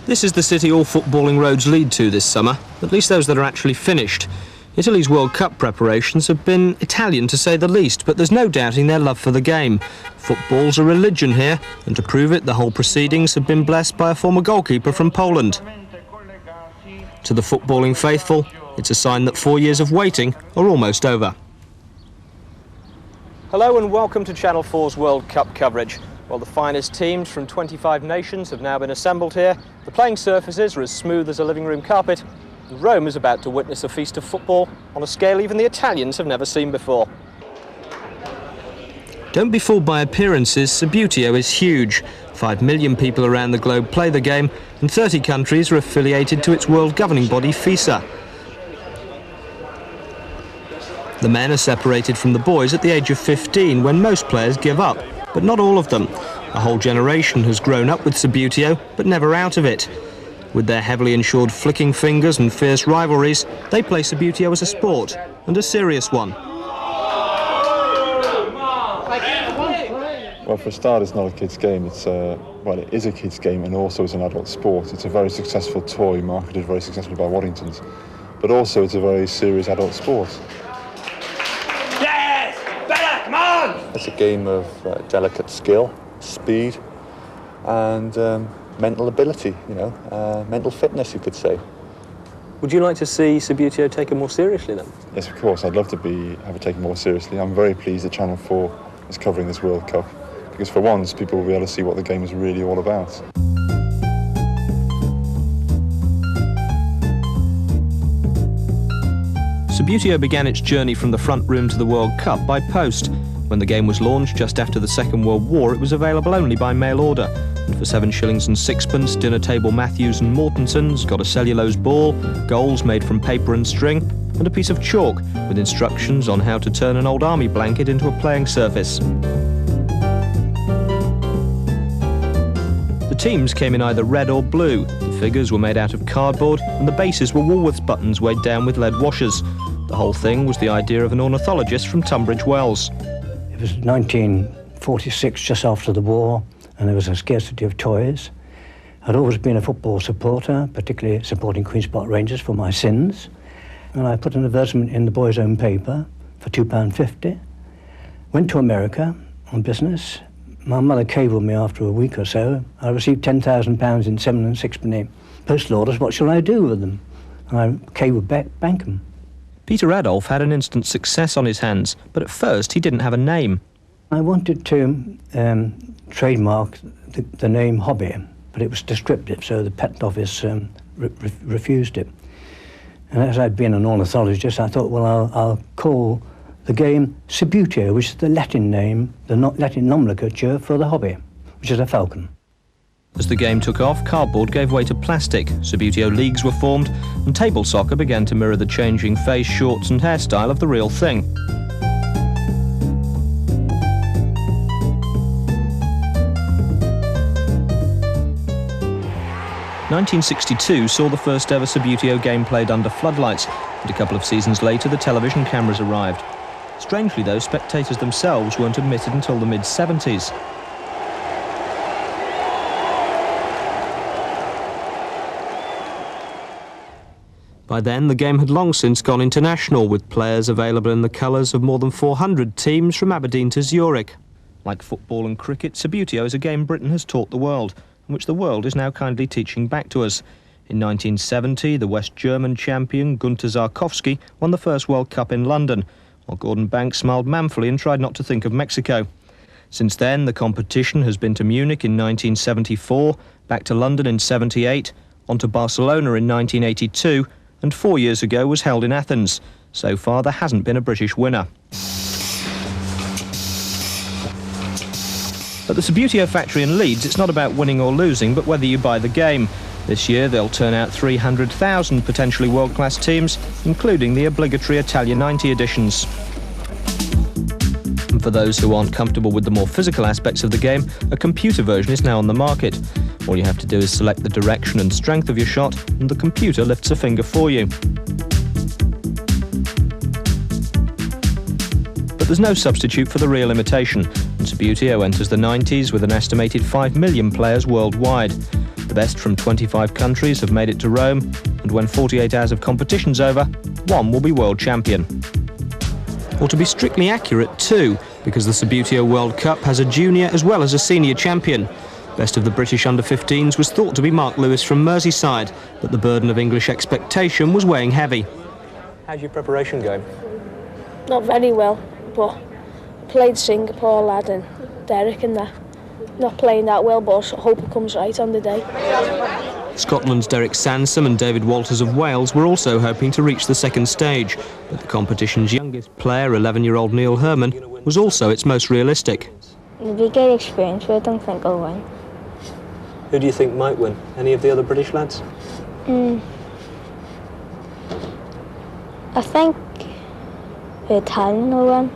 This is the city all footballing roads lead to this summer, at least those that are actually finished. Italy's World Cup preparations have been Italian to say the least, but there's no doubting their love for the game. Football's a religion here, and to prove it, the whole proceedings have been blessed by a former goalkeeper from Poland. To the footballing faithful, it's a sign that 4 years of waiting are almost over. Hello and welcome to Channel 4's World Cup coverage. Well, the finest teams from 25 nations have now been assembled here. The playing surfaces are as smooth as a living room carpet. And Rome is about to witness a feast of football on a scale even the Italians have never seen before. Don't be fooled by appearances, Subbuteo is huge. 5 million people around the globe play the game, and 30 countries are affiliated to its world governing body, FISA. The men are separated from the boys at the age of 15, when most players give up. But not all of them. A whole generation has grown up with Subbuteo, but never out of it. With their heavily insured flicking fingers and fierce rivalries, they play Subbuteo as a sport, and a serious one. Well, for a start, it's not a kid's game. Well, it is a kid's game, and also it's an adult sport. It's a very successful toy, marketed very successfully by Waddington's. But also, it's a very serious adult sport. It's a game of delicate skill, speed, and mental ability, mental fitness, you could say. Would you like to see Subbuteo taken more seriously then? Yes, of course. I'd love to have it taken more seriously. I'm very pleased that Channel 4 is covering this World Cup, because for once, people will be able to see what the game is really all about. Subbuteo began its journey from the front room to the World Cup by post. When the game was launched just after the Second World War, it was available only by mail order. And for 7 shillings and sixpence, dinner table Matthews and Mortenson's got a cellulose ball, goals made from paper and string, and a piece of chalk with instructions on how to turn an old army blanket into a playing surface. The teams came in either red or blue. The figures were made out of cardboard, and the bases were Woolworths buttons weighed down with lead washers. The whole thing was the idea of an ornithologist from Tunbridge Wells. It was 1946, just after the war, and there was a scarcity of toys. I'd always been a football supporter, particularly supporting Queen's Park Rangers for my sins. And I put an advertisement in the boys' own paper for £2.50. Went to America on business. My mother cabled me after a week or so. I received £10,000 in 7 and 6penny postal orders. What shall I do with them? And I cabled back Bankham. Peter Adolph had an instant success on his hands, but at first he didn't have a name. I wanted to trademark the name Hobby, but it was descriptive, so the patent office refused it. And as I'd been an ornithologist, I thought, well, I'll call the game Subbuteo, which is the Latin name, the Latin nomenclature for the hobby, which is a falcon. As the game took off, cardboard gave way to plastic, Subbuteo leagues were formed, and table soccer began to mirror the changing face, shorts and hairstyle of the real thing. '62 saw the first ever Subbuteo game played under floodlights, and a couple of seasons later the television cameras arrived. Strangely though, spectators themselves weren't admitted until the mid-'70s. By then, the game had long since gone international, with players available in the colours of more than 400 teams from Aberdeen to Zurich. Like football and cricket, Subbuteo is a game Britain has taught the world, and which the world is now kindly teaching back to us. In 1970, the West German champion Gunter Zarkowski won the first World Cup in London, while Gordon Banks smiled manfully and tried not to think of Mexico. Since then, the competition has been to Munich in 1974, back to London in '78, on to Barcelona in 1982, and 4 years ago was held in Athens. So far, there hasn't been a British winner. At the Subbuteo factory in Leeds, it's not about winning or losing, but whether you buy the game. This year, they'll turn out 300,000 potentially world-class teams, including the obligatory Italia 90 editions. And for those who aren't comfortable with the more physical aspects of the game, a computer version is now on the market. All you have to do is select the direction and strength of your shot, and the computer lifts a finger for you. But there's no substitute for the real imitation, and Subbuteo enters the 90s with an estimated 5 million players worldwide. The best from 25 countries have made it to Rome, and when 48 hours of competition's over, one will be world champion. Or to be strictly accurate, two, because the Subbuteo World Cup has a junior as well as a senior champion. Best of the British under-15s was thought to be Mark Lewis from Merseyside, but the burden of English expectation was weighing heavy. How's your preparation going? Not very well, but I played Singapore lad and Derek and that. Not playing that well, but I hope it comes right on the day. Scotland's Derek Sansom and David Walters of Wales were also hoping to reach the second stage, but the competition's youngest player, 11-year-old Neil Herman, was also its most realistic. It'll be a great experience, but I don't think I'll win. Who do you think might win? Any of the other British lads? I think the Italian will win.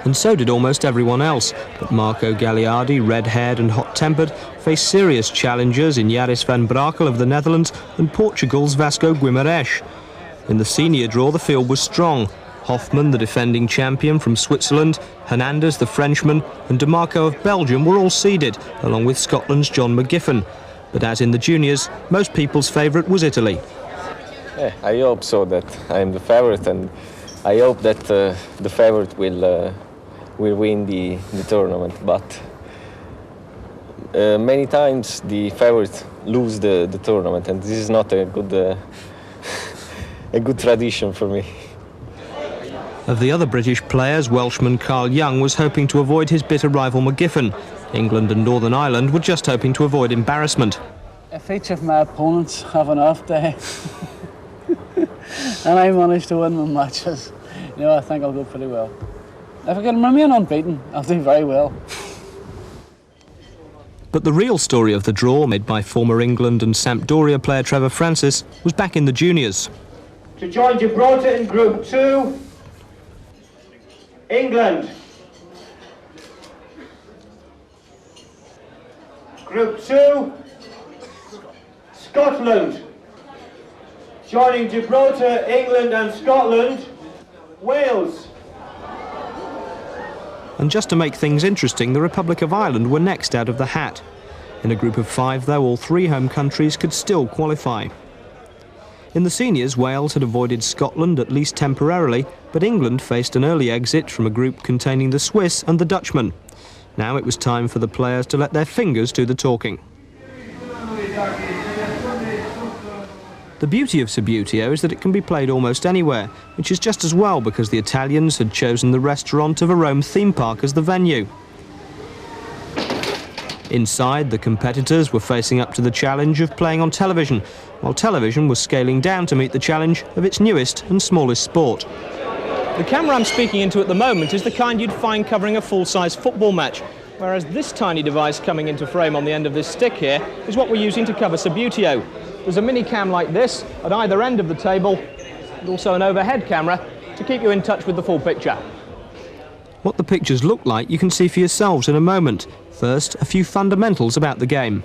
And so did almost everyone else, but Marco Gagliardi, red-haired and hot-tempered, faced serious challengers in Yaris van Brakel of the Netherlands and Portugal's Vasco Guimarães. In the senior draw, the field was strong. Hoffman, the defending champion from Switzerland, Hernandez, the Frenchman, and De Marco of Belgium were all seeded, along with Scotland's John McGiffin. But as in the juniors, most people's favourite was Italy. Yeah, I hope so that I'm the favourite, and I hope that the favourite will win the tournament. But many times the favourite lose the tournament, and this is not a good a good tradition for me. Of the other British players, Welshman Carl Young was hoping to avoid his bitter rival McGiffin. England and Northern Ireland were just hoping to avoid embarrassment. If each of my opponents have an off day and I manage to win my matches, I think I'll go pretty well. If I can remain unbeaten, I'll do very well. But the real story of the draw, made by former England and Sampdoria player Trevor Francis, was back in the juniors. To join Gibraltar in Group 2, England. Group 2, Scotland. Joining Gibraltar, England and Scotland, Wales. And just to make things interesting, the Republic of Ireland were next out of the hat. In a group of 5, though, all 3 home countries could still qualify. In the seniors, Wales had avoided Scotland, at least temporarily, but England faced an early exit from a group containing the Swiss and the Dutchman. Now it was time for the players to let their fingers do the talking. The beauty of Subbuteo is that it can be played almost anywhere, which is just as well because the Italians had chosen the restaurant of a Rome theme park as the venue. Inside, the competitors were facing up to the challenge of playing on television, while television was scaling down to meet the challenge of its newest and smallest sport. The camera I'm speaking into at the moment is the kind you'd find covering a full-size football match, whereas this tiny device coming into frame on the end of this stick here is what we're using to cover Subbuteo. There's a mini cam like this at either end of the table, and also an overhead camera to keep you in touch with the full picture. What the pictures look like you can see for yourselves in a moment. First, a few fundamentals about the game.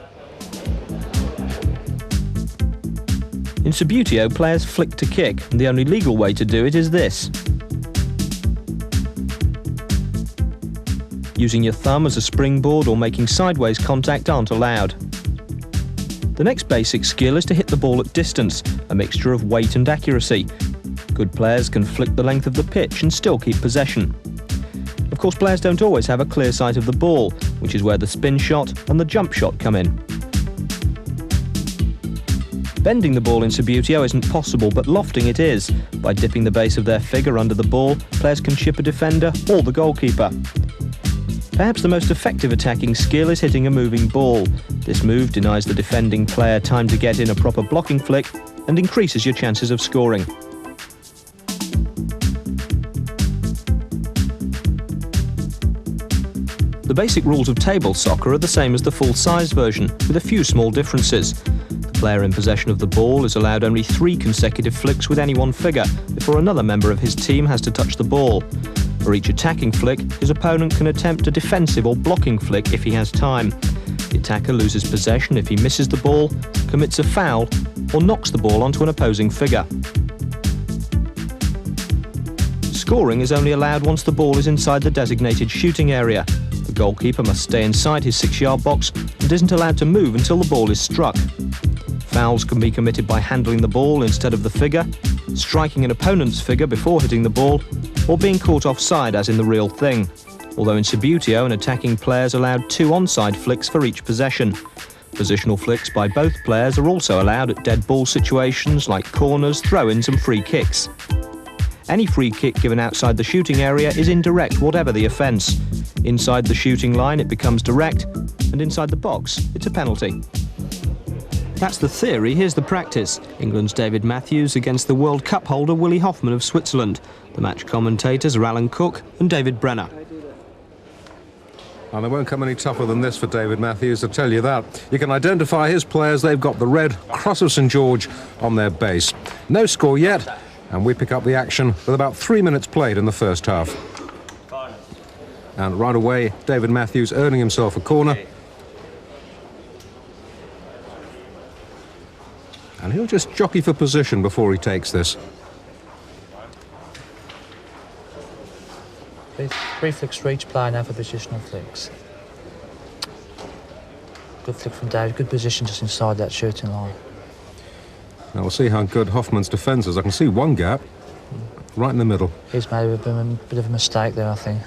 In Subbuteo, players flick to kick, and the only legal way to do it is this. Using your thumb as a springboard or making sideways contact aren't allowed. The next basic skill is to hit the ball at distance, a mixture of weight and accuracy. Good players can flick the length of the pitch and still keep possession. Of course, players don't always have a clear sight of the ball, which is where the spin shot and the jump shot come in. Bending the ball in Subbuteo isn't possible, but lofting it is. By dipping the base of their figure under the ball, players can chip a defender or the goalkeeper. Perhaps the most effective attacking skill is hitting a moving ball. This move denies the defending player time to get in a proper blocking flick and increases your chances of scoring. The basic rules of table soccer are the same as the full-size version, with a few small differences. The player in possession of the ball is allowed only 3 consecutive flicks with any one figure before another member of his team has to touch the ball. For each attacking flick, his opponent can attempt a defensive or blocking flick if he has time. The attacker loses possession if he misses the ball, commits a foul, or knocks the ball onto an opposing figure. Scoring is only allowed once the ball is inside the designated shooting area. The goalkeeper must stay inside his 6-yard box and isn't allowed to move until the ball is struck. Fouls can be committed by handling the ball instead of the figure, striking an opponent's figure before hitting the ball, or being caught offside as in the real thing. Although in Subbuteo, an attacking player is allowed 2 onside flicks for each possession. Positional flicks by both players are also allowed at dead ball situations like corners, throw-ins and free kicks. Any free kick given outside the shooting area is indirect, whatever the offence. Inside the shooting line it becomes direct, and inside the box it's a penalty. That's the theory, here's the practice. England's David Matthews against the World Cup holder Willy Hoffman of Switzerland. The match commentators are Alan Cook and David Brenner. And they won't come any tougher than this for David Matthews, I'll tell you that. You can identify his players, they've got the red Cross of St George on their base. No score yet, and we pick up the action with about 3 minutes played in the first half. And right away, David Matthews earning himself a corner. And he'll just jockey for position before he takes this. Three flicks for each player now for positional flicks. Good flick from David, good position just inside that shooting line. Now we'll see how good Hoffman's defence is. I can see one gap, right in the middle. He's made a bit of a mistake there, I think.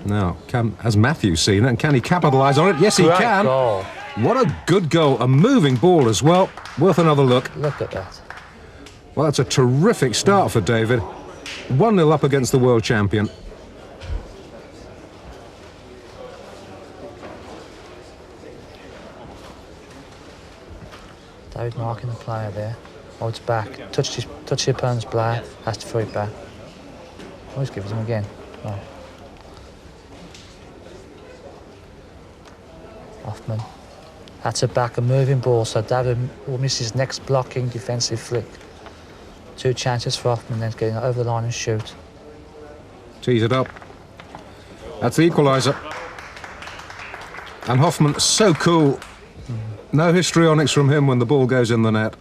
Now, has Matthews seen it, and can he capitalise on it? Yes, he can. Goal. What a good goal, a moving ball as well. Worth another look. Look at that. Well, that's a terrific start for David. 1-0 up against the world champion. David marking the player there. Oh, it's back. Touched the opponent's player. Has to throw it back. Always give it to him again. Right. Hoffman. That's a back, a moving ball, so David will miss his next blocking defensive flick. 2 chances for Hoffman then getting over the line and shoot. Tees it up. That's the equaliser. And Hoffman, so cool. No histrionics from him when the ball goes in the net.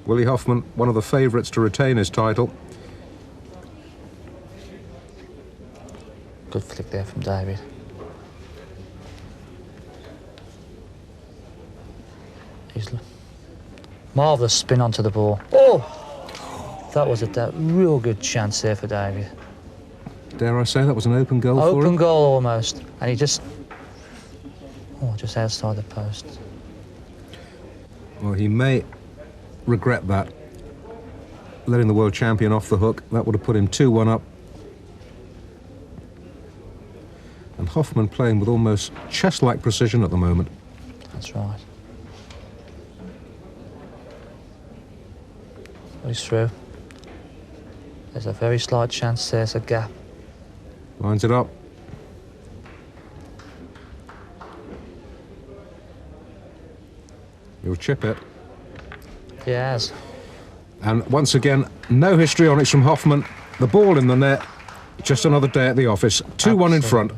Willy Hoffman, one of the favourites to retain his title. Good flick there from David. Marvellous spin onto the ball. Oh! That was a real good chance there for David. Dare I say that was an open goal for him? Open goal almost. And he just outside the post. Well, he may regret that. Letting the world champion off the hook. That would have put him 2-1 up. And Hoffman playing with almost chess-like precision at the moment. That's right. He's through. There's a very slight chance there's a gap. Lines it up. He'll chip it. He has. And once again, no histrionics from Hoffman. The ball in the net. Just another day at the office. 2-1 in front.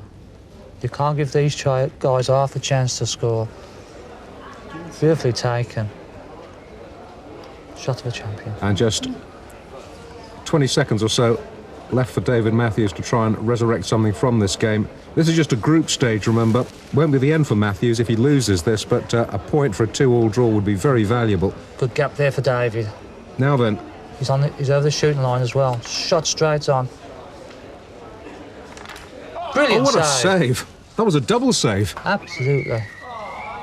You can't give these guys half a chance to score. Beautifully taken. Shot of a champion. And just 20 seconds or so left for David Matthews to try and resurrect something from this game. This is just a group stage, remember. Won't be the end for Matthews if he loses this, but a point for a 2-2 draw would be very valuable. Good gap there for David. Now then. He's over the shooting line as well. Shot straight on. Brilliant save. Oh, what a save. That was a double save. Absolutely.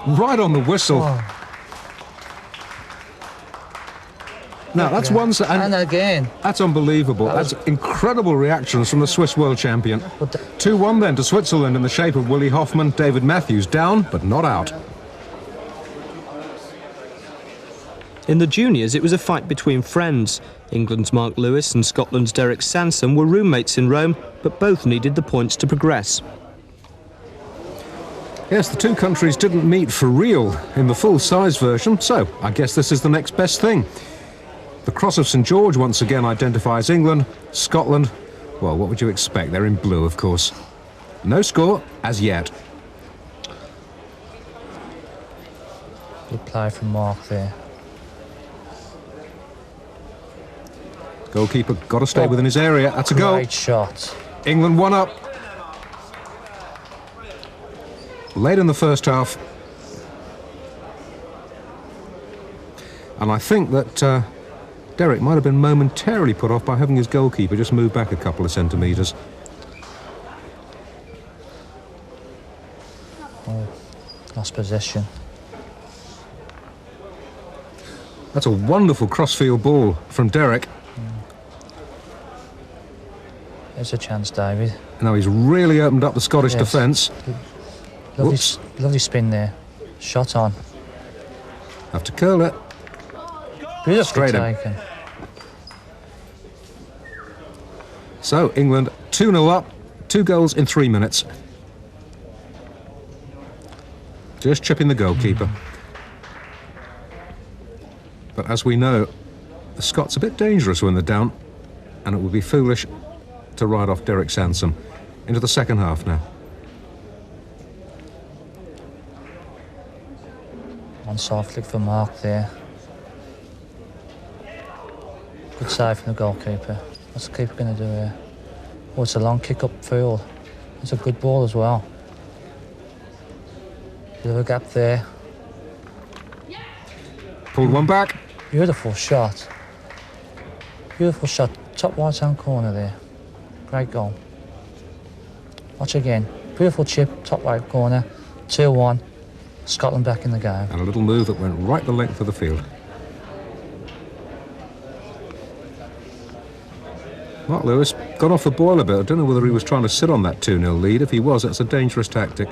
Right on the whistle. Oh. Now, that's one... And again. That's unbelievable. That's incredible reactions from the Swiss world champion. 2-1 then to Switzerland in the shape of Willy Hoffman. David Matthews down, but not out. In the juniors, it was a fight between friends. England's Mark Lewis and Scotland's Derek Sansom were roommates in Rome, but both needed the points to progress. Yes, the two countries didn't meet for real in the full-size version, so I guess this is the next best thing. The Cross of St George once again identifies England. Scotland, well, what would you expect? They're in blue, of course. No score as yet. Good play from Mark there. Goalkeeper got to stay within his area. That's a goal. Great shot. England 1 up. Late in the first half. And I think that Derek might have been momentarily put off by having his goalkeeper just move back a couple of centimetres. Oh, lost possession. That's a wonderful crossfield ball from Derek. There's a chance, David. Now he's really opened up the Scottish defence. Lovely spin there. Shot on. Have to curl it. Beautifully Straight in. taken. So England 2-0 up, 2 goals in 3 minutes. Just chipping the goalkeeper. But as we know, the Scots are a bit dangerous when they're down, and it would be foolish to ride off Derek Sansom. Into the second half now. Onside flick for Mark there. Good save from the goalkeeper. What's the keeper going to do here? Oh, it's a long kick up field. It's a good ball as well. Bit of a gap there. Pulled one back. Beautiful shot. Beautiful shot. Top right hand corner there. Great goal. Watch again. Beautiful chip, top right corner. 2-1. Scotland back in the game. And a little move that went right the length of the field. Mark Lewis got off the boil a bit. I don't know whether he was trying to sit on that 2-0 lead. If he was, that's a dangerous tactic.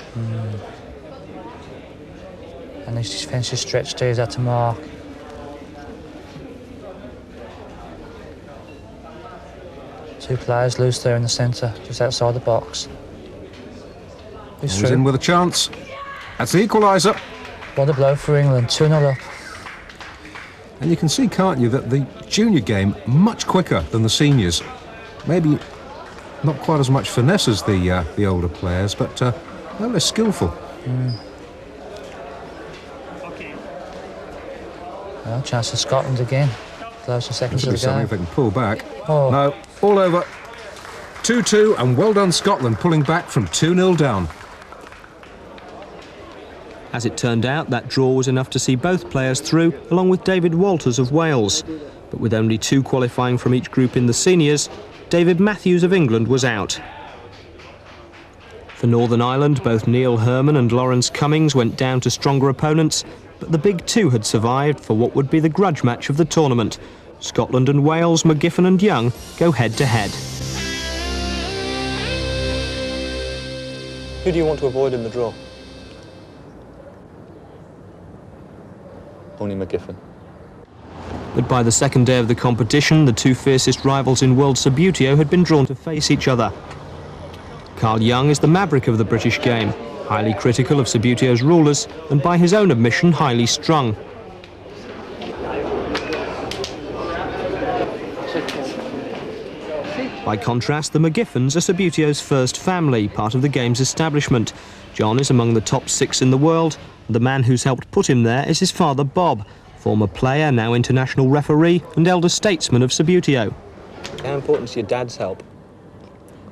And his defensive stretch stays out to Mark. Two players loose there in the centre, just outside the box. He's in with a chance. That's the equaliser. What a blow for England, 2-0 up. And you can see, can't you, that the junior game much quicker than the seniors. Maybe not quite as much finesse as the older players, but they're less skillful. Well, chance for Scotland again. Close to seconds of the game. If they can pull back. Oh. No, all over. 2-2, and well done Scotland, pulling back from 2-0 down. As it turned out, that draw was enough to see both players through, along with David Walters of Wales. But with only 2 qualifying from each group in the seniors, David Matthews of England was out. For Northern Ireland, both Neil Herman and Lawrence Cummings went down to stronger opponents, but the big 2 had survived for what would be the grudge match of the tournament. Scotland and Wales, McGiffin and Young go head-to-head. Who do you want to avoid in the draw? Only McGiffin. But by the second day of the competition, the 2 fiercest rivals in World Subbuteo had been drawn to face each other. Carl Young is the maverick of the British game, highly critical of Subbuteo's rulers and by his own admission highly strung. By contrast, the McGiffins are Subbuteo's first family, part of the game's establishment. John is among the top 6 in the world, and the man who's helped put him there is his father Bob, former player, now international referee and elder statesman of Subbuteo. How important is your dad's help?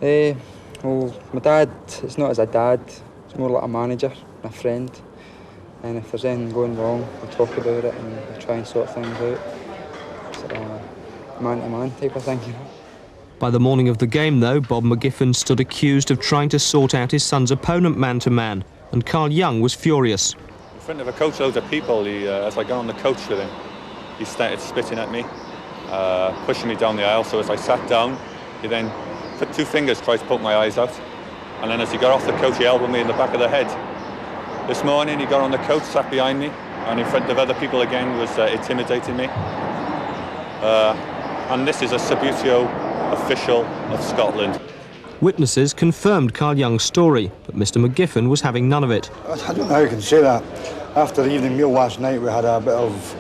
Well, my dad, it's not as a dad, it's more like a manager, a friend. And if there's anything going wrong, we talk about it and we try and sort things out. It's a man-to-man type of thing, you know. By the morning of the game, though, Bob McGiffin stood accused of trying to sort out his son's opponent man-to-man, and Carl Young was furious. In front of a coach, loads of people, as I got on the coach with him, he started spitting at me, pushing me down the aisle. So as I sat down, he then put 2 fingers, tried to poke my eyes out. And then as he got off the coach, he elbowed me in the back of the head. This morning, he got on the coach, sat behind me, and in front of other people again was intimidating me. And this is a Subbuteo official of Scotland. Witnesses confirmed Carl Young's story, but Mr McGiffin was having none of it. I don't know how you can say that. After the evening meal last night, we had a bit of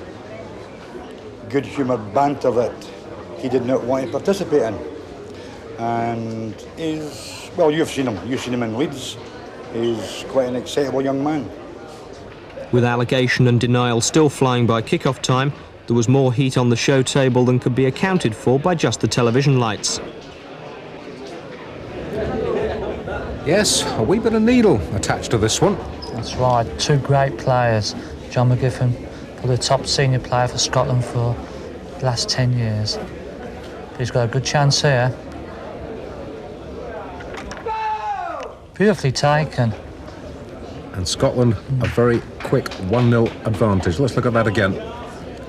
good-humoured banter that he did not want to participate in. And he's, well, you've seen him in Leeds. He's quite an excitable young man. With allegation and denial still flying by kick-off time, There was more heat on the show table than could be accounted for by just the television lights. Yes, a wee bit of needle attached to this one. That's right, two great players. John McGiffin, probably the top senior player for Scotland for the last 10 years. But he's got a good chance here. Beautifully taken. And Scotland a very quick 1-0 advantage. Let's look at that again.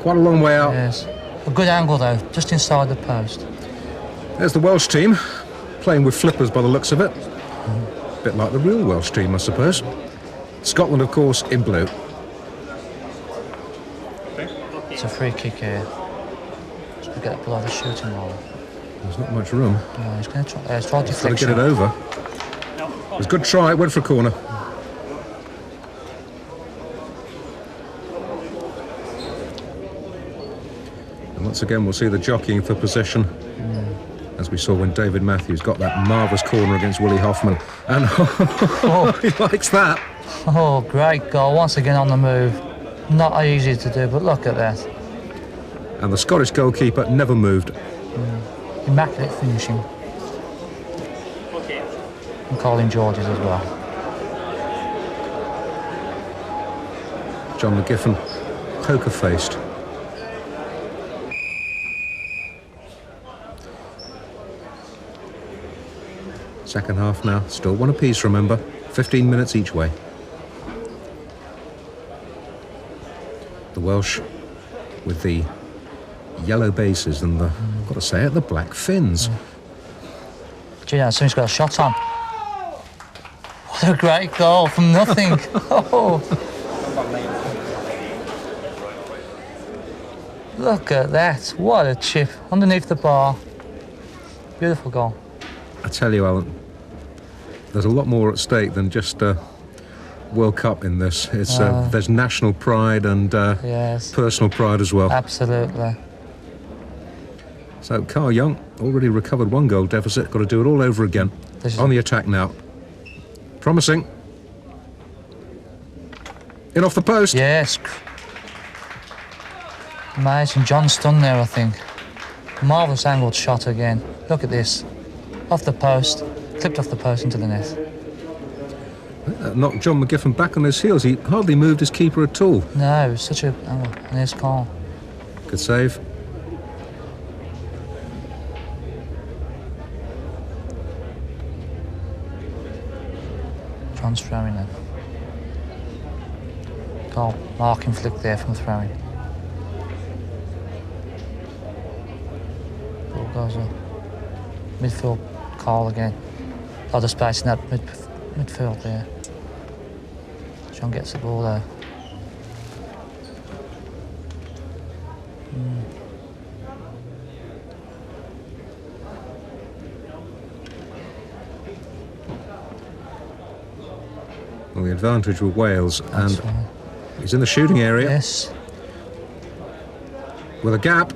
Quite a long way out. Yes. A good angle though, just inside the post. There's the Welsh team, playing with flippers by the looks of it. A bit like the real Welsh team, I suppose. Scotland, of course, in blue. It's a free kick here. Just to get below the shooting line. There's not much room. No, he's going to try. He's trying to Got to get it over. It was a good try. It went for a corner. And once again, we'll see the jockeying for possession, as we saw when David Matthews got that marvellous corner against Willy Hoffman. And he likes that. Oh, great goal. Once again on the move. Not easy to do, but look at that. And the Scottish goalkeeper never moved. Immaculate finishing. And Colin George's as well. John McGiffin, poker-faced. Second half now, still one apiece, remember. 15 minutes each way. The Welsh with the yellow bases and the, I've got to say it, the black fins. Gee, someone's got a shot on. What a great goal from nothing. Oh. Look at that. What a chip underneath the bar. Beautiful goal. I tell you, Alan, there's a lot more at stake than just World Cup in this. It's there's national pride and yes, personal pride as well. Absolutely. So Carl Young already recovered one goal deficit. Got to do it all over again. On the attack now. Promising. In off the post. Yes. Amazing. John stunned there, I think. Marvellous angled shot again. Look at this. Off the post. Clipped off the post into the net. Knocked John McGiffin back on his heels. He hardly moved his keeper at all. No, it was such a nice call. Good save. John's throwing then. Goal. Marking flick there from throwing. Ball goes up. Midfield call again. A lot of space in that midfield there. John gets the ball there. Well, the advantage with Wales, and he's in the shooting area. Yes. With a gap,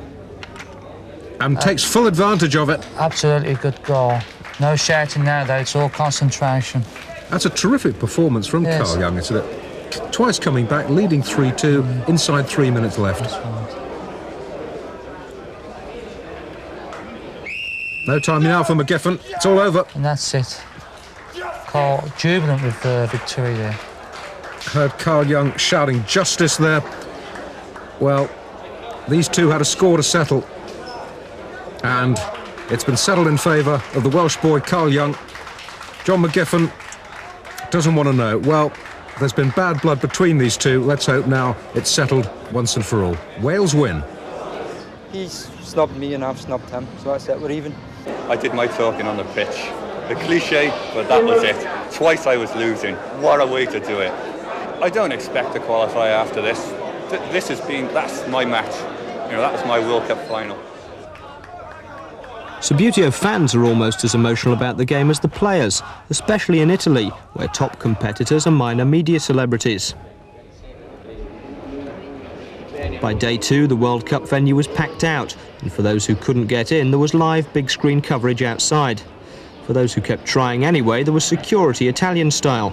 and takes full advantage of it. Absolutely good goal. No shouting now though, it's all concentration. That's a terrific performance from Carl Young, isn't it? Twice coming back, leading 3-2, inside 3 minutes left. That's right. No time now for McGiffin, it's all over. And that's it. Carl jubilant with the victory there. Heard Carl Young shouting justice there. Well, these two had a score to settle. And it's been settled in favour of the Welsh boy Carl Young. John McGiffin doesn't want to know. Well, there's been bad blood between these two. Let's hope now it's settled once and for all. Wales win. He's snubbed me and I've snubbed him, so that's it, we're even. I did my talking on the pitch. The cliche, but that was it. Twice I was losing. What a way to do it. I don't expect to qualify after this. That's my match. You know, that was my World Cup final. Subbuteo fans are almost as emotional about the game as the players, especially in Italy, where top competitors are minor media celebrities. By day 2, the World Cup venue was packed out, and for those who couldn't get in, there was live big screen coverage outside. For those who kept trying anyway, there was security Italian style.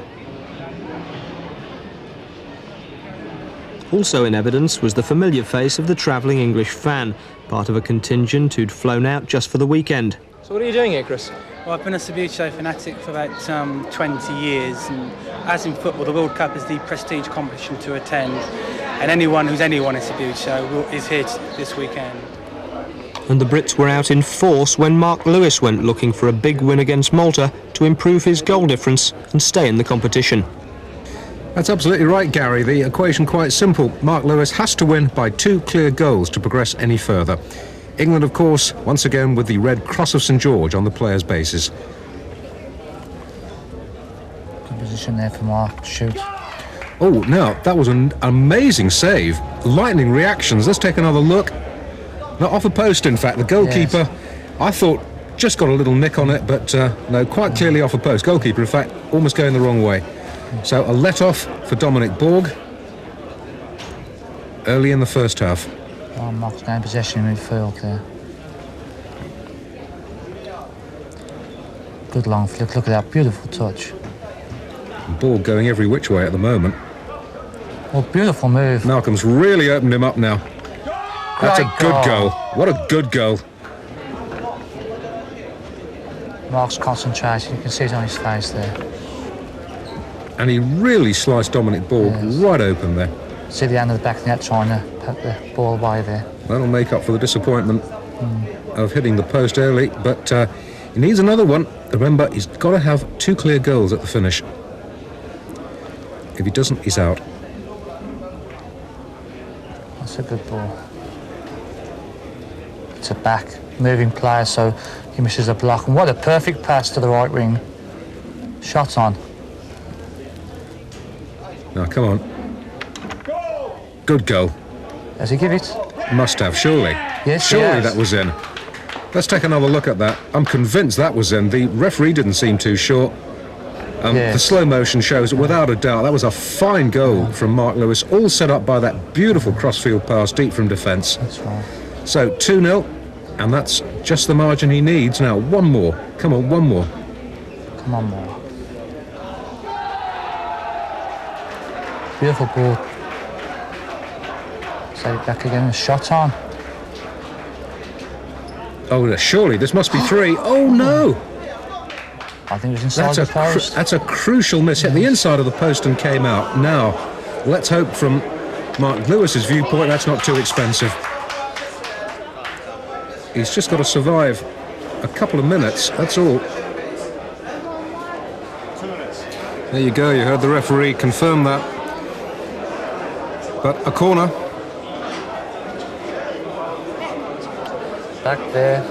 Also in evidence was the familiar face of the travelling English fan, part of a contingent who'd flown out just for the weekend. So what are you doing here, Chris? Well, I've been a Subbuteo fanatic for about 20 years, and as in football, the World Cup is the prestige competition to attend, and anyone who's anyone in Subbuteo is here this weekend. And the Brits were out in force when Mark Lewis went looking for a big win against Malta to improve his goal difference and stay in the competition. That's absolutely right, Gary. The equation quite simple. Mark Lewis has to win by 2 clear goals to progress any further. England, of course, once again with the red cross of St George on the players' bases. Good position there for Mark to shoot. Oh, now, that was an amazing save. Lightning reactions. Let's take another look. Not off a post, in fact. The goalkeeper, yes. I thought, just got a little nick on it, but no, quite clearly off a post. Goalkeeper, in fact, almost going the wrong way. So a let-off for Dominic Borg early in the first half. Oh, Mark's now in possession in midfield there. Good long flick, look at that beautiful touch. Borg going every which way at the moment. Oh, beautiful move. Malcolm's really opened him up now. That's a good goal. What a good goal. Mark's concentrating, you can see it on his face there. And he really sliced Dominic Borg right open there. See the end of the back of the net trying to put the ball away there. That'll make up for the disappointment of hitting the post early, but he needs another one. Remember, he's got to have 2 clear goals at the finish. If he doesn't, he's out. That's a good ball. It's a back moving player, so he misses a block. And what a perfect pass to the right wing. Shot on. Now, come on. Good goal. Does he give it? Must have, surely. Yes, surely that was in. Let's take another look at that. I'm convinced that was in. The referee didn't seem too sure. The slow motion shows it without a doubt. That was a fine goal from Mark Lewis, all set up by that beautiful crossfield pass deep from defence. That's right. So 2-0, and that's just the margin he needs. Now, one more. Come on, one more. Come on, more. Beautiful ball. Set it back again, a shot on. Oh, surely this must be 3. Oh, no! I think it was inside the post. That's a crucial miss. Hit the inside of the post and came out. Now, let's hope from Mark Lewis's viewpoint that's not too expensive. He's just got to survive a couple of minutes, that's all. There you go, you heard the referee confirm that. But a corner. Back there.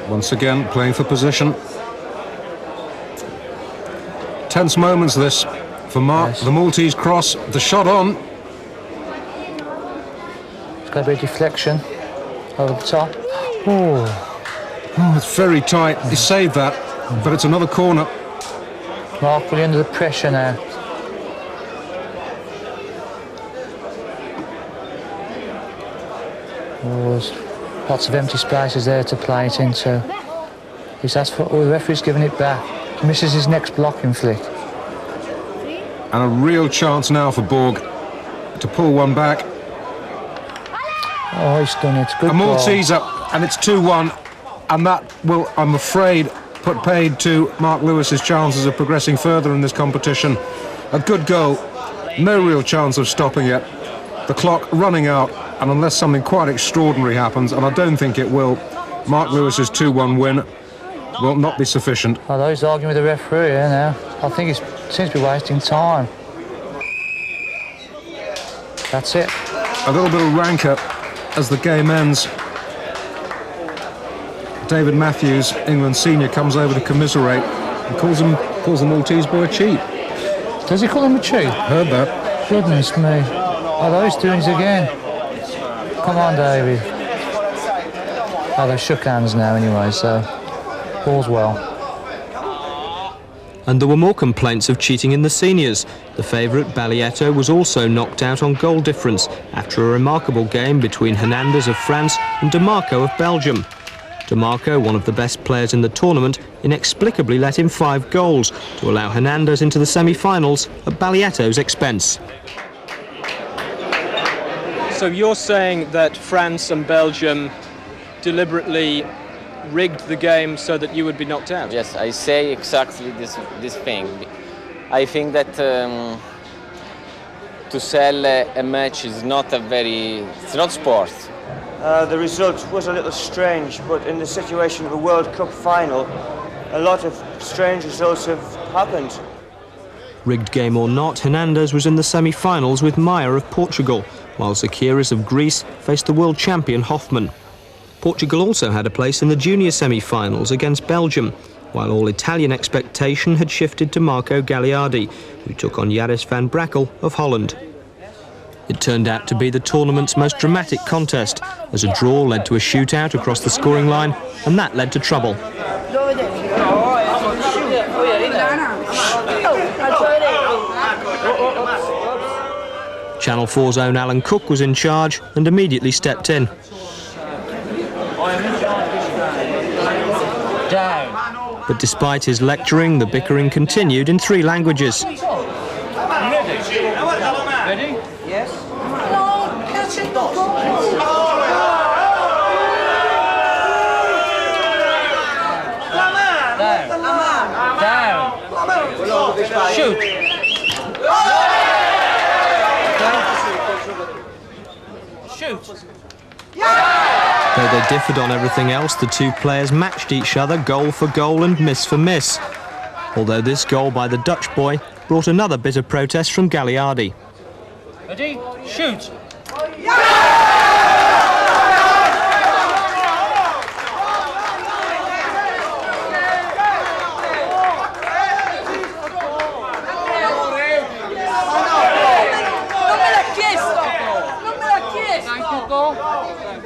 Once again, playing for position. Tense moments this for Mark. Yes. The Maltese cross, the shot on. It's got to be a deflection over the top. Oh, it's very tight. He saved that, but it's another corner. Mark really under the pressure now. There's lots of empty spaces there to play it into. He's asked for, the referee's giving it back. He misses his next blocking flick. And a real chance now for Borg to pull one back. Oh, he's done it. Good a Maltese up, and it's 2-1. And that will, I'm afraid, put paid to Mark Lewis's chances of progressing further in this competition. A good goal. No real chance of stopping it. The clock running out. And unless something quite extraordinary happens, and I don't think it will, Mark Lewis's 2-1 win will not be sufficient. Although he's arguing with the referee here now. I think he seems to be wasting time. That's it. A little bit of rancour as the game ends. David Matthews, England senior, comes over to commiserate and calls the Maltese boy a cheat. Does he call him a cheat? Heard that. Goodness me. Although he's doing it again. Come on, David. Oh, they've shook hands now anyway, so all's well. And there were more complaints of cheating in the seniors. The favourite, Baglietto, was also knocked out on goal difference after a remarkable game between Hernandez of France and DeMarco of Belgium. DeMarco, one of the best players in the tournament, inexplicably let in 5 goals to allow Hernandez into the semi-finals at Baglietto's expense. So you're saying that France and Belgium deliberately rigged the game so that you would be knocked out? Yes, I say exactly this thing. I think that to sell a match is not it's not sport. The result was a little strange, but in the situation of a World Cup final, a lot of strange results have happened. Rigged game or not, Hernandez was in the semi-finals with Maya of Portugal, while Zakiris of Greece faced the world champion Hoffman. Portugal also had a place in the junior semi-finals against Belgium, while all Italian expectation had shifted to Marco Gagliardi, who took on Joris van Brakel of Holland. It turned out to be the tournament's most dramatic contest, as a draw led to a shootout across the scoring line, and that led to trouble. Channel 4's own Alan Cook was in charge and immediately stepped in. But despite his lecturing, the bickering continued in 3 languages. Ready? Yes. Down. Shoot. Shoot. Though they differed on everything else, the 2 players matched each other goal for goal and miss for miss. Although this goal by the Dutch boy brought another bit of protest from Gagliardi. Ready? Shoot.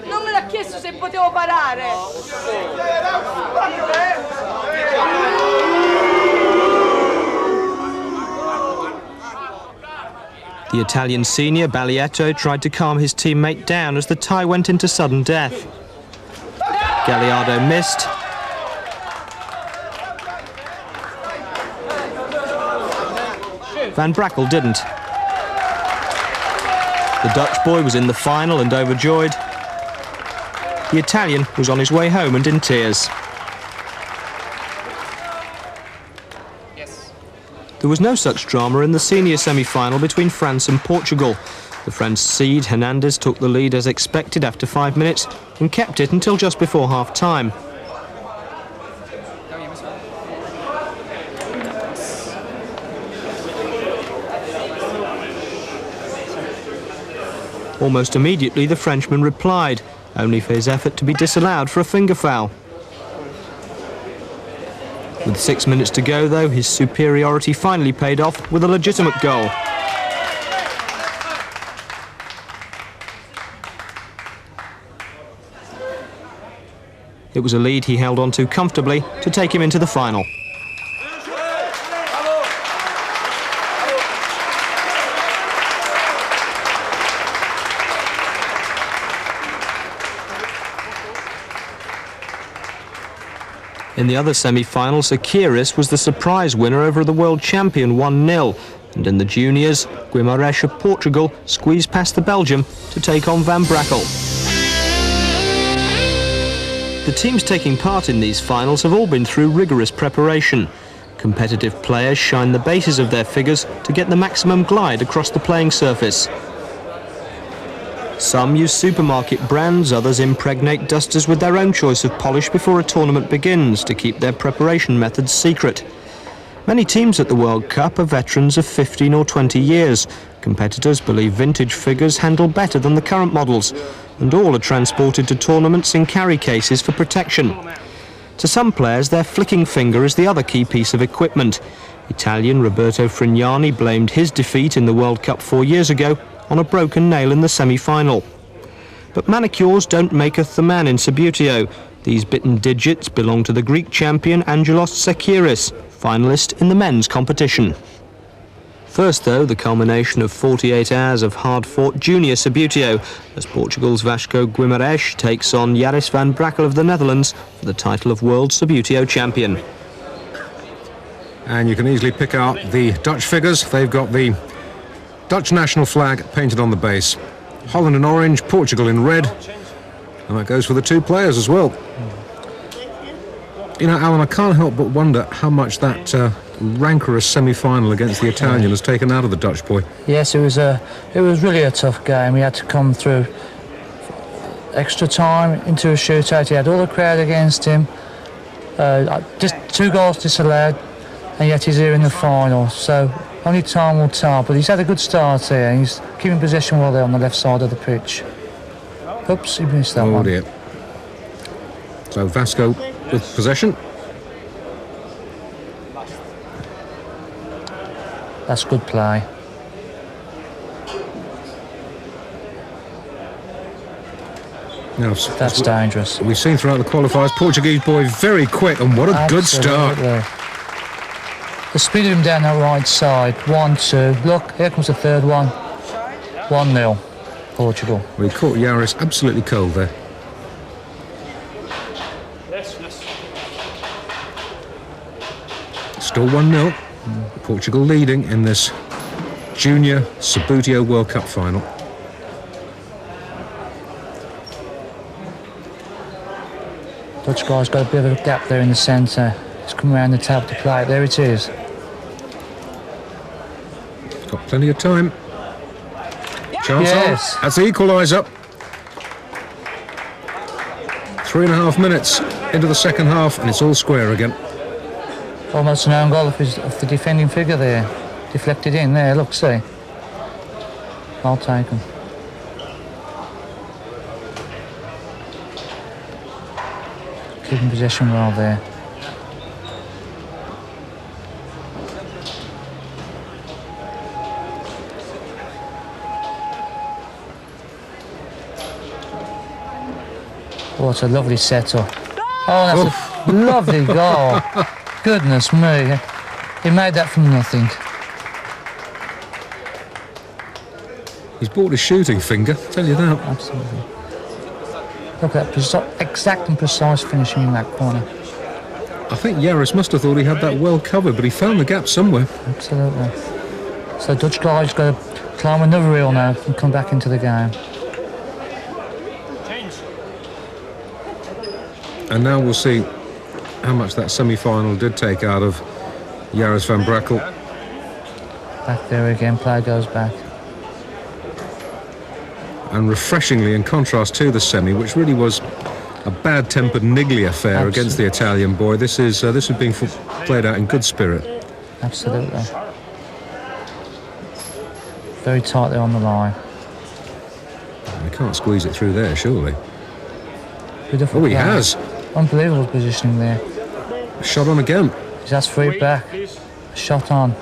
Non me l'ha chiesto se potevo parare. The Italian senior, Baglietto, tried to calm his teammate down as the tie went into sudden death. Gagliardo missed. Van Brakel didn't. The Dutch boy was in the final and overjoyed. The Italian was on his way home and in tears. There was no such drama in the senior semi-final between France and Portugal. The French seed, Hernandez, took the lead as expected after 5 minutes and kept it until just before half-time. Almost immediately, the Frenchman replied, only for his effort to be disallowed for a finger foul. With 6 minutes to go, though, his superiority finally paid off with a legitimate goal. It was a lead he held on to comfortably to take him into the final. In the other semi-final, Zakiris was the surprise winner over the world champion 1-0. And in the juniors, Guimarães of Portugal squeezed past the Belgium to take on Van Brakel. The teams taking part in these finals have all been through rigorous preparation. Competitive players shine the bases of their figures to get the maximum glide across the playing surface. Some use supermarket brands, others impregnate dusters with their own choice of polish before a tournament begins to keep their preparation methods secret. Many teams at the World Cup are veterans of 15 or 20 years. Competitors believe vintage figures handle better than the current models, and all are transported to tournaments in carry cases for protection. To some players, their flicking finger is the other key piece of equipment. Italian Roberto Frignani blamed his defeat in the World Cup 4 years ago on a broken nail in the semi-final. But manicures don't maketh the man in Subbuteo. These bitten digits belong to the Greek champion Angelos Zakiris, finalist in the men's competition. First, though, the culmination of 48 hours of hard-fought junior Subbuteo, as Portugal's Vasco Guimarães takes on Joris van Brakel of the Netherlands for the title of World Subbuteo Champion. And you can easily pick out the Dutch figures. They've got the Dutch national flag painted on the base. Holland in orange, Portugal in red. And that goes for the two players as well. You know, Alan, I can't help but wonder how much that rancorous semi-final against the Italian has taken out of the Dutch boy. Yes, it was really a tough game. He had to come through extra time into a shootout. He had all the crowd against him. Just 2 goals disallowed, and yet he's here in the final. So only time will tell. But he's had a good start here. And he's keeping possession well there on the left side of the pitch. Oops, he missed that one. Oh dear. So Vasco with possession. That's good play. Now, that's dangerous. We've seen throughout the qualifiers, Portuguese boy very quick, and what a good start. They speeded him down that right side. 1-2. Look, here comes the third one. 1-0, Portugal. We caught Joris absolutely cold there. Still 1-0. Portugal leading in this Junior Subbuteo World Cup final. Dutch guy's got a bit of a gap there in the centre. He's come around the table to play it. There it is. Got plenty of time. Chance yes. On. That's the equaliser. 3.5 minutes into the second half, and it's all square again. Almost an own goal of the defending figure there. Deflected in there, look, see. Well taken. Keeping possession well there. What a lovely setup. Oh, that's a lovely goal. Goodness me. He made that from nothing. He's bought his shooting finger, tell you that. Absolutely. Look at that exact and precise finishing in that corner. I think Joris must have thought he had that well covered, but he found the gap somewhere. Absolutely. So Dutch guy's got to climb another reel now and come back into the game. And now we'll see how much that semi-final did take out of Joris van Brakel. Back there again, player goes back. And refreshingly, in contrast to the semi, which really was a bad-tempered, niggly affair against the Italian boy, this is being played out in good spirit. Absolutely. Very tight there on the line. He can't squeeze it through there, surely. Beautiful oh, he play. has. Unbelievable positioning there. Shot on again. He's asked for it back. Shot on.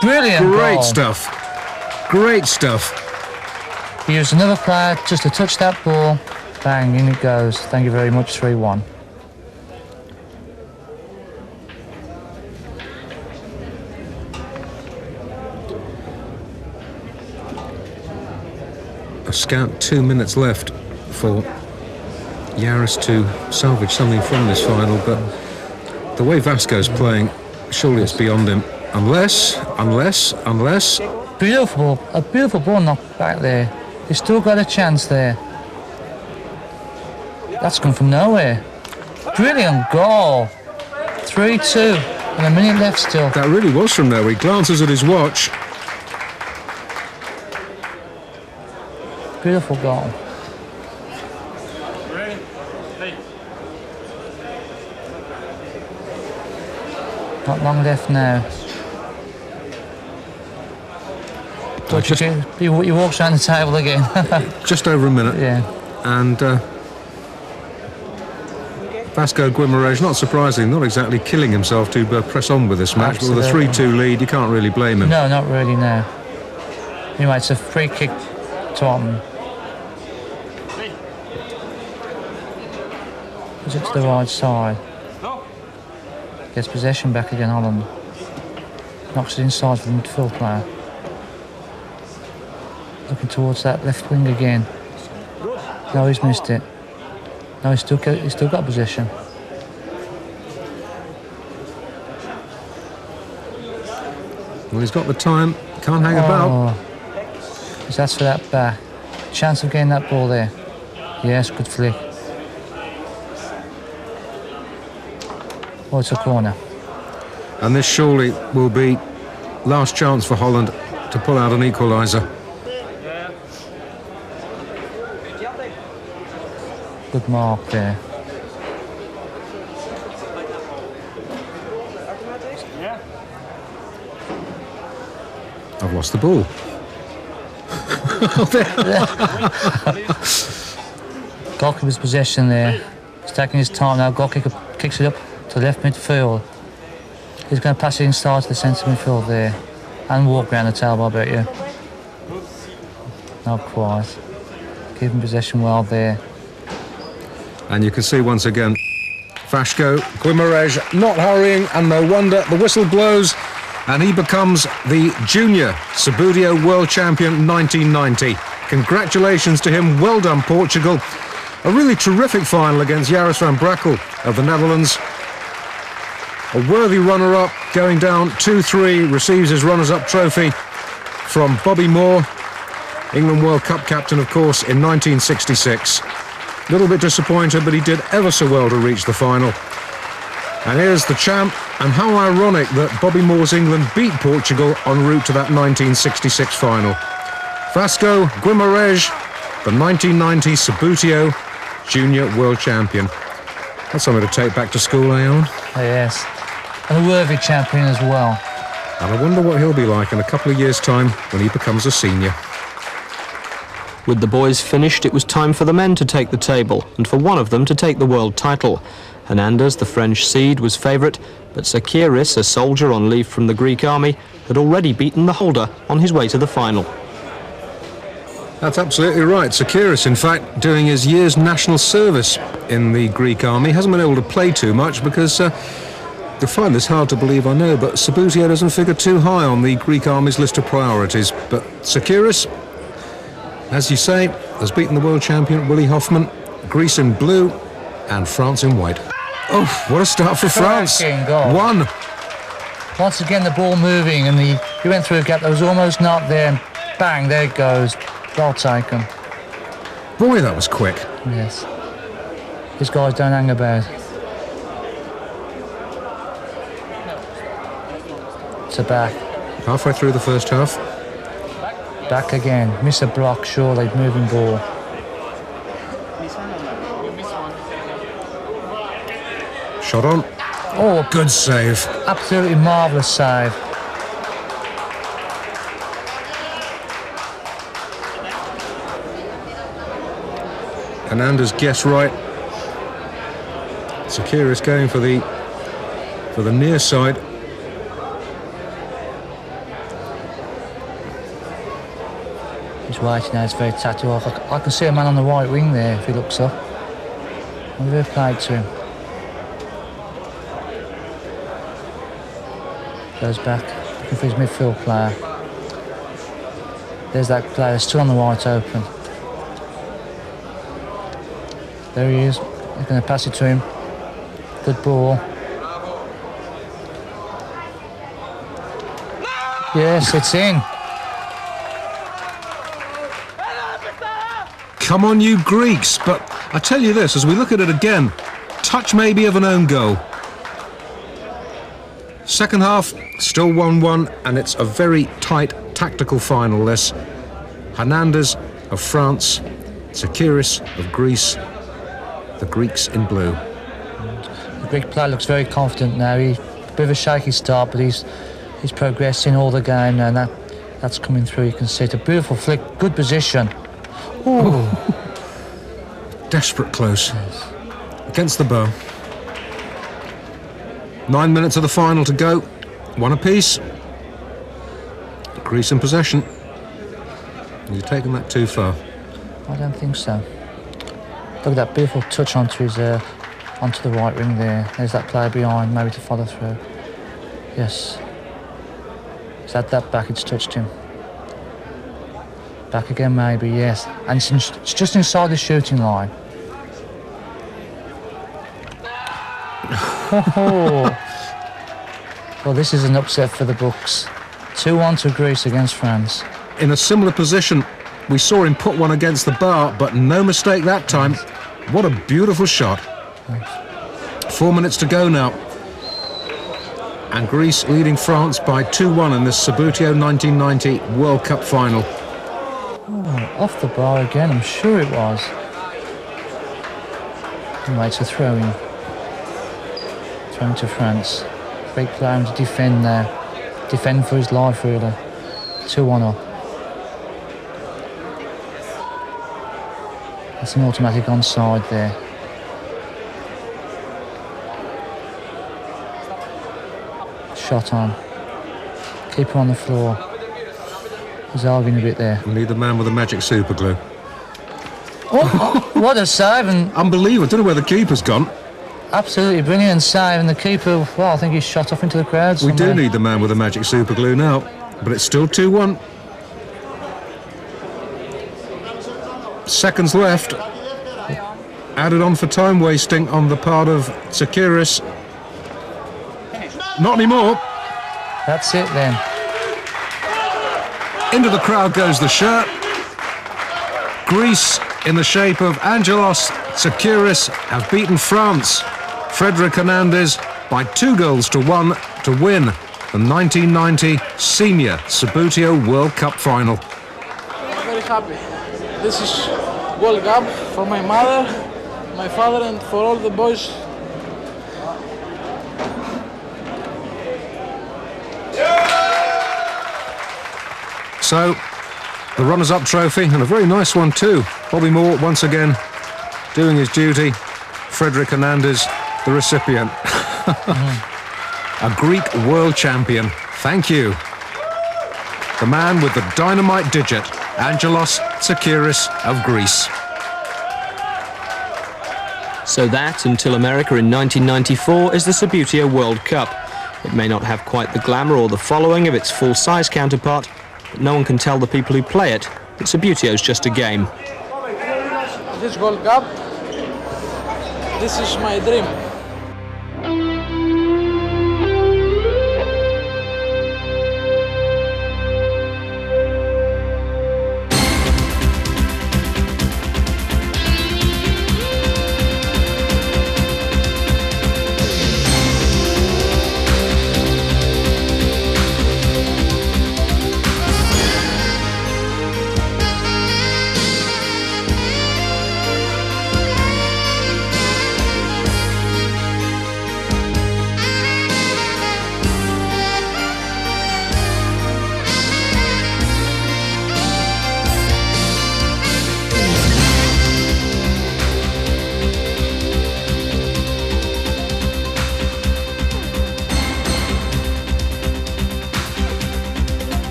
Brilliant Great goal. stuff. Great stuff. He used another player just to touch that ball. Bang, in it goes. Thank you very much, 3-1. A scant 2 minutes left for Joris to salvage something from this final, but the way Vasco's playing, surely it's beyond him. Unless... A beautiful ball knocked back there. He's still got a chance there. That's come from nowhere. Brilliant goal. 3-2, and a minute left still. That really was from nowhere. He glances at his watch. Beautiful goal. Not long left now. He walks around the table again. Just over a minute. Yeah. And Vasco Guimarães, not surprisingly, not exactly killing himself to press on with this match, Absolutely. but with a 3-2 lead, you can't really blame him. No, not really, no. Anyway, it's a free kick to Hoffman. Puts it to the right side. Gets possession back again, Holland. Knocks it inside for the midfield player. Looking towards that left wing again. No, he's missed it. No, he's still got possession. Well, he's got the time, can't hang about. That's for that back. Chance of getting that ball there. Yes, good flick. Oh, it's a corner. And this surely will be last chance for Holland to pull out an equaliser. Good mark there. I've lost the ball. Goalkeeper's possession there. He's taking his time now. Goalkeeper kicks it up to left midfield. He's going to pass it inside to the centre midfield there. And walk round the table, I bet you. Not quite. Keeping possession well there. And you can see once again, Fashko Guimarães not hurrying, and no wonder the whistle blows, and he becomes the junior Subbuteo World Champion 1990. Congratulations to him, well done Portugal. A really terrific final against Jaris van Brakel of the Netherlands. A worthy runner-up, going down 2-3, receives his runners-up trophy from Bobby Moore, England World Cup captain, of course, in 1966. A little bit disappointed, but he did ever so well to reach the final. And here's the champ, and how ironic that Bobby Moore's England beat Portugal en route to that 1966 final. Fashko Guimarães, the 1990 Subbuteo Junior World Champion. That's something to take back to school, Aon? Oh, yes. And a worthy champion as well. And I wonder what he'll be like in a couple of years' time when he becomes a senior. With the boys finished, it was time for the men to take the table, and for one of them to take the world title. Hernandez, the French seed, was favourite, but Sakiris, a soldier on leave from the Greek army, had already beaten the holder on his way to the final. That's absolutely right. Sakiris, in fact, doing his year's national service in the Greek army, hasn't been able to play too much because you'll find this hard to believe, I know, but Subbuteo doesn't figure too high on the Greek army's list of priorities. But Sakiris, as you say, has beaten the world champion Willy Hoffman, Greece in blue and France in white. Oh, what a start for France. One. Once again, the ball moving, and he went through a gap that was almost not there, and bang, there it goes. Well taken. Boy, that was quick. Yes. These guys don't hang about. To back. Halfway through the first half. Back again. Miss a block, surely. Moving ball. Shot on. Oh, good save. Absolutely marvellous save. Hernandez guessed right. Sakiris going for the near side. He's waiting now, it's very tattoo off. I can see a man on the right wing there if he looks up. I've ever played to him. Goes back, looking for his midfield player. There's that player, still on the right open. There he is. He's going to pass it to him. Good ball. Yes, it's in. Come on, you Greeks. But I tell you this, as we look at it again, touch maybe of an own goal. Second half, still 1-1, and it's a very tight tactical final, this. Hernandez of France, Sakiris of Greece, the Greeks in blue. The Greek player looks very confident now. He's a bit of a shaky start, but he's progressing all the game now, and that's coming through. You can see it. A beautiful flick, good position. Ooh. Desperate close. Yes. Against the bow. 9 minutes of the final to go. One apiece. Greece in possession. You've taken that too far. I don't think so. Look at that beautiful touch onto his onto the right wing there. There's that player behind, maybe to follow through. Yes. He's had that back, it's touched him. Back again maybe, yes. And it's just inside the shooting line. Well, this is an upset for the Bucks. 2-1 to Greece against France. In a similar position, we saw him put one against the bar, but no mistake that time. What a beautiful shot. 4 minutes to go now. And Greece leading France by 2-1 in this Subbuteo 1990 World Cup final. Oh, off the bar again, I'm sure it was. Anyway, it's a throw-in. Throw-in to France. Great player to defend there. Defend for his life, really. 2-1 up. That's an automatic onside there. Shot on. Keeper on the floor. He's arguing a bit there. We need the man with the magic super glue. Oh, what a save. And unbelievable. I don't know where the keeper's gone. Absolutely brilliant save. And the keeper, well, I think he's shot off into the crowd somewhere. We do need the man with the magic super glue now. But it's still 2-1. Seconds left. Added on for time wasting on the part of Tsakiris. Not anymore. That's it then. Into the crowd goes the shirt. Greece, in the shape of Angelos Tsakiris, have beaten France. Frederic Hernandez by 2-1 to win the 1990 Senior Subbuteo World Cup final. Very happy. This is World Cup for my mother, my father, and for all the boys. So, the runners-up trophy, and a very nice one too. Bobby Moore, once again, doing his duty. Frederic Hernandez, the recipient. A Greek world champion. Thank you. The man with the dynamite digit, Angelos Tsakiris of Greece. So that, until America in 1994, is the Subbuteo World Cup. It may not have quite the glamour or the following of its full-size counterpart, but no one can tell the people who play it that Subbuteo's just a game. This World Cup, this is my dream.